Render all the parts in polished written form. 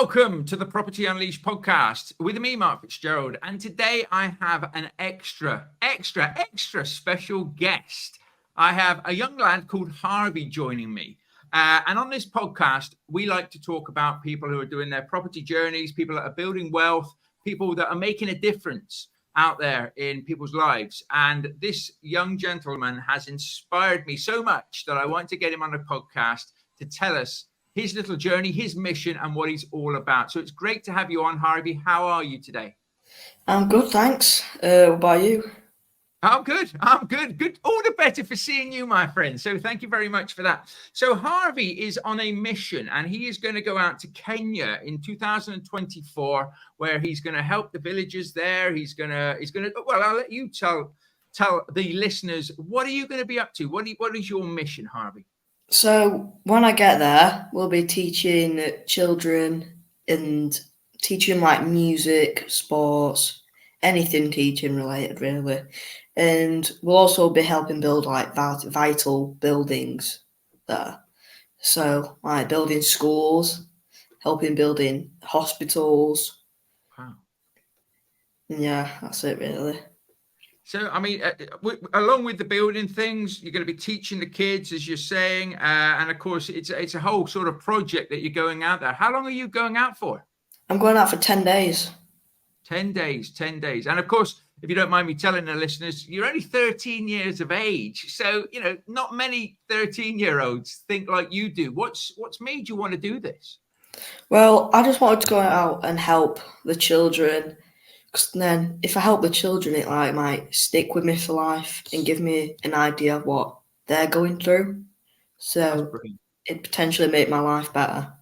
welcome to the Property Unleashed podcast with me, Mark Fitzgerald. And today I have an extra special guest. I have a young lad called Harvey joining me. And on this podcast, we like to talk about people who are doing their property journeys, people that are building wealth, people that are making a difference out there in people's lives. And this young gentleman has inspired me so much that I want to get him on the podcast to tell us his little journey, his mission, and what he's all about. So it's great to have you on, Harvey. How are you today? I'm good, thanks. What about you? I'm good. Good. All the better for seeing you, my friend. So thank you very much for that. So Harvey is on a mission, and he is going to go out to Kenya in 2024, where he's going to help the villagers there. He's going to. Well, I'll let you tell the listeners, what are you going to be up to? What is your mission, Harvey? So when I get there, we'll be teaching children and teaching like music, sports, anything teaching related really. And we'll also be helping build like vital buildings there. So like building schools, helping building hospitals. Wow. Yeah, that's it really. So, I mean, along with the building things, you're going to be teaching the kids, as you're saying. And of course, it's a whole sort of project that you're going out there. How long are you going out for? I'm going out for 10 days. 10 days. And of course, if you don't mind me telling the listeners, you're only 13 years of age. So, not many 13-year-olds think like you do. What's made you want to do this? Well, I just wanted to go out and help the children. Because then if I help the children, it like might stick with me for life and give me an idea of what they're going through. So it potentially make my life better.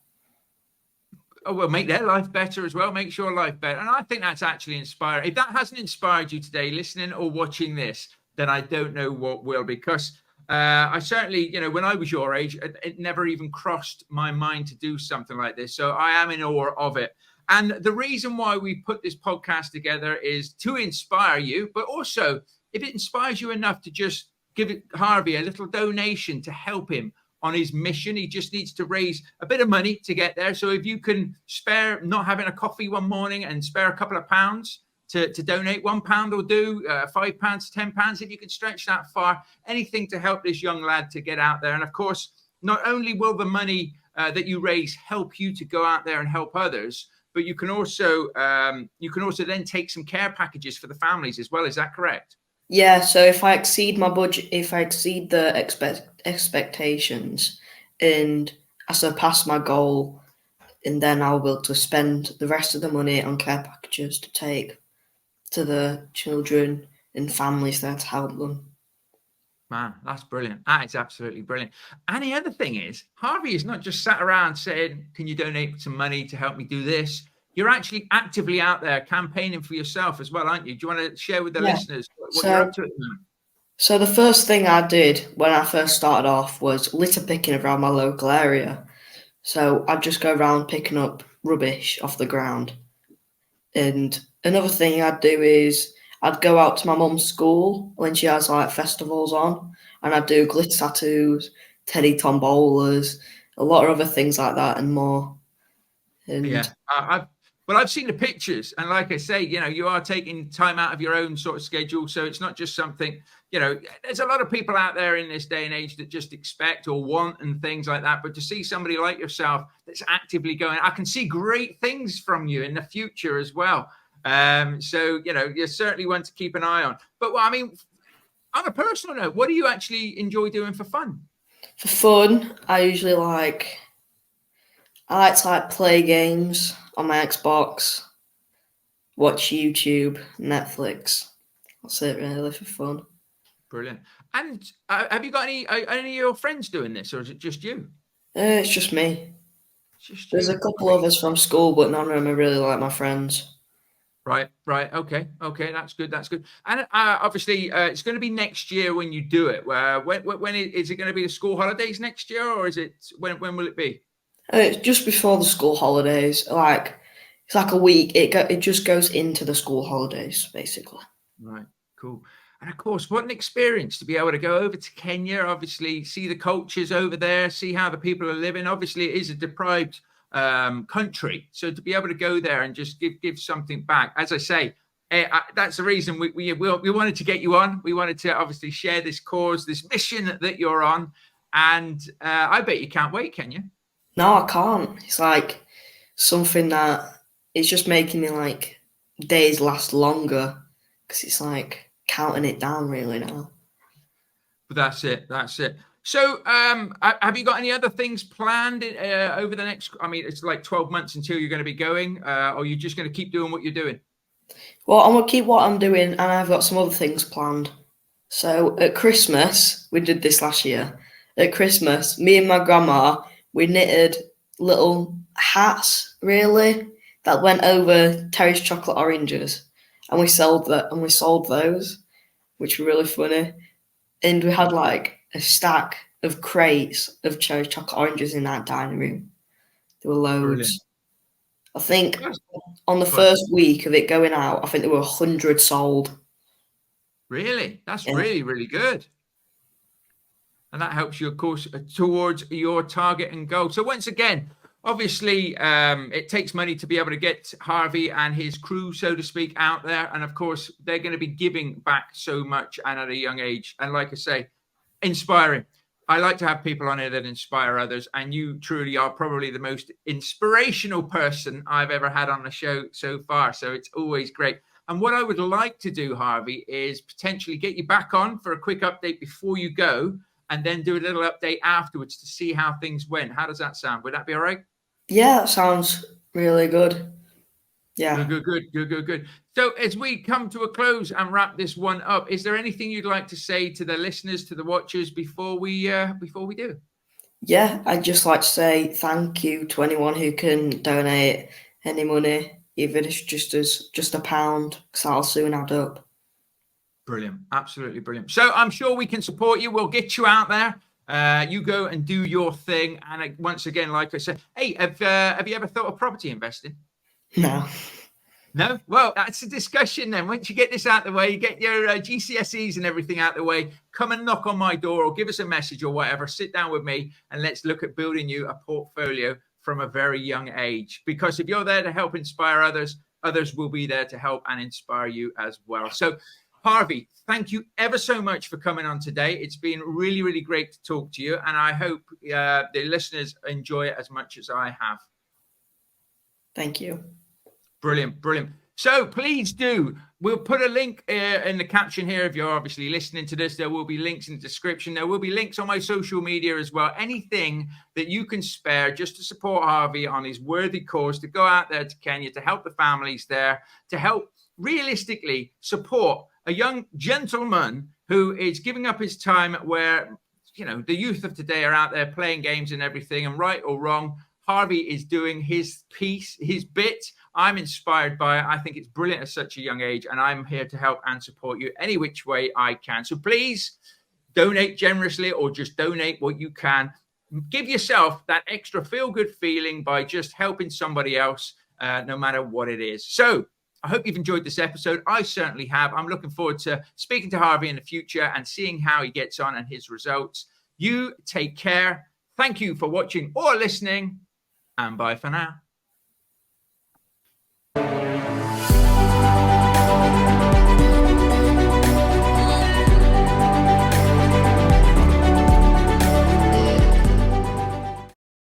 Oh, well, make their life better as well. Makes your life better. And I think that's actually inspiring. If that hasn't inspired you today, listening or watching this, then I don't know what will, because I certainly, when I was your age, it never even crossed my mind to do something like this. So I am in awe of it. And the reason why we put this podcast together is to inspire you, but also if it inspires you enough to just give Harvey a little donation to help him on his mission. He just needs to raise a bit of money to get there. So if you can spare not having a coffee one morning and spare a couple of pounds to donate, £1 will do, £5, £10, if you can stretch that far, anything to help this young lad to get out there. And of course, not only will the money that you raise help you to go out there and help others, but you can also then take some care packages for the families as well. Is that correct? Yeah. So if I exceed my budget, if I exceed the expectations, and I surpass my goal, and then I'll be able to spend the rest of the money on care packages to take to the children and families there to help them. Man, that's brilliant. That is absolutely brilliant. And the other thing is, Harvey is not just sat around saying, can you donate some money to help me do this? You're actually actively out there campaigning for yourself as well, aren't you? Do you want to share with the listeners what you're up to at the moment? So the first thing I did when I first started off was litter picking around my local area. So I'd just go around picking up rubbish off the ground. And another thing I'd do is I'd go out to my mum's school when she has like festivals on, and I'd do glitter tattoos, teddy tombolas, a lot of other things like that and more. And yeah, I've seen the pictures, and like I say, you are taking time out of your own sort of schedule, so it's not just something. There's a lot of people out there in this day and age that just expect or want and things like that. But to see somebody like yourself that's actively going, I can see great things from you in the future as well. So you're certainly one to keep an eye on. But I mean, on a personal note, what do you actually enjoy doing for fun? For fun, I like to play games on my Xbox, watch YouTube, Netflix. That's it really for fun. Brilliant. And have you got any of your friends doing this, or is it just you? It's just me. There's a couple of us from school, but none of them are really like my friends. Right. Okay, that's good. And obviously, it's going to be next year when you do it. When is it going to be the school holidays next year, or is it when will it be? It's just before the school holidays. It's like a week. It just goes into the school holidays, basically. Right. Cool. And of course, what an experience to be able to go over to Kenya, obviously see the cultures over there, see how the people are living. Obviously, it is a deprived country. So to be able to go there and just give something back, as I say, that's the reason we wanted to get you on. We wanted to obviously share this cause, this mission that you're on, and I bet you can't wait, can you? No, I can't. It's like something that it's just making me like days last longer because it's like counting it down really now. But that's it. That's it. So, have you got any other things planned over the next? I mean, it's like 12 months until you're going to be going, or you're just going to keep doing what you're doing. Well, I'm gonna keep what I'm doing, and I've got some other things planned. So at Christmas, we did this last year. At Christmas, me and my grandma, we knitted little hats, really, that went over Terry's chocolate oranges, and we sold that, and we sold those, which were really funny. And we had like a stack of crates of cherry chocolate oranges in that dining room. There were loads. Brilliant. I think on the first week of it going out, I think there were 100 sold. Really? That's really, really good. And that helps you, of course, towards your target and goal. So once again, obviously, it takes money to be able to get Harvey and his crew, so to speak, out there. And of course, they're going to be giving back so much and at a young age. And like I say, inspiring. I like to have people on here that inspire others. And you truly are probably the most inspirational person I've ever had on the show so far. So it's always great. And what I would like to do, Harvey, is potentially get you back on for a quick update before you go, and then do a little update afterwards to see how things went. How does that sound? Would that be all right? Yeah, that sounds really good. Yeah. Good. So as we come to a close and wrap this one up, is there anything you'd like to say to the listeners, to the watchers before we do? Yeah, I'd just like to say thank you to anyone who can donate any money, even if it's just £1, because that'll soon add up. Brilliant. Absolutely brilliant. So I'm sure we can support you. We'll get you out there. You go and do your thing. And once again, like I said, hey, have you ever thought of property investing? No. No? Well, that's a discussion then. Once you get this out the way, you get your GCSEs and everything out the way, come and knock on my door or give us a message or whatever. Sit down with me and let's look at building you a portfolio from a very young age. Because if you're there to help inspire others, others will be there to help and inspire you as well. So, Harvey, thank you ever so much for coming on today. It's been really, really great to talk to you. And I hope the listeners enjoy it as much as I have. Thank you. Brilliant. So please do. We'll put a link in the caption here. If you're obviously listening to this, there will be links in the description. There will be links on my social media as well. Anything that you can spare just to support Harvey on his worthy cause, to go out there to Kenya, to help the families there, to help realistically support a young gentleman who is giving up his time where, you know, the youth of today are out there playing games and everything, and right or wrong, Harvey is doing his piece, his bit. I'm inspired by it. I think it's brilliant at such a young age, and I'm here to help and support you any which way I can. So please donate generously or just donate what you can. Give yourself that extra feel-good feeling by just helping somebody else, no matter what it is. So I hope you've enjoyed this episode. I certainly have. I'm looking forward to speaking to Harvey in the future and seeing how he gets on and his results. You take care. Thank you for watching or listening, and bye for now.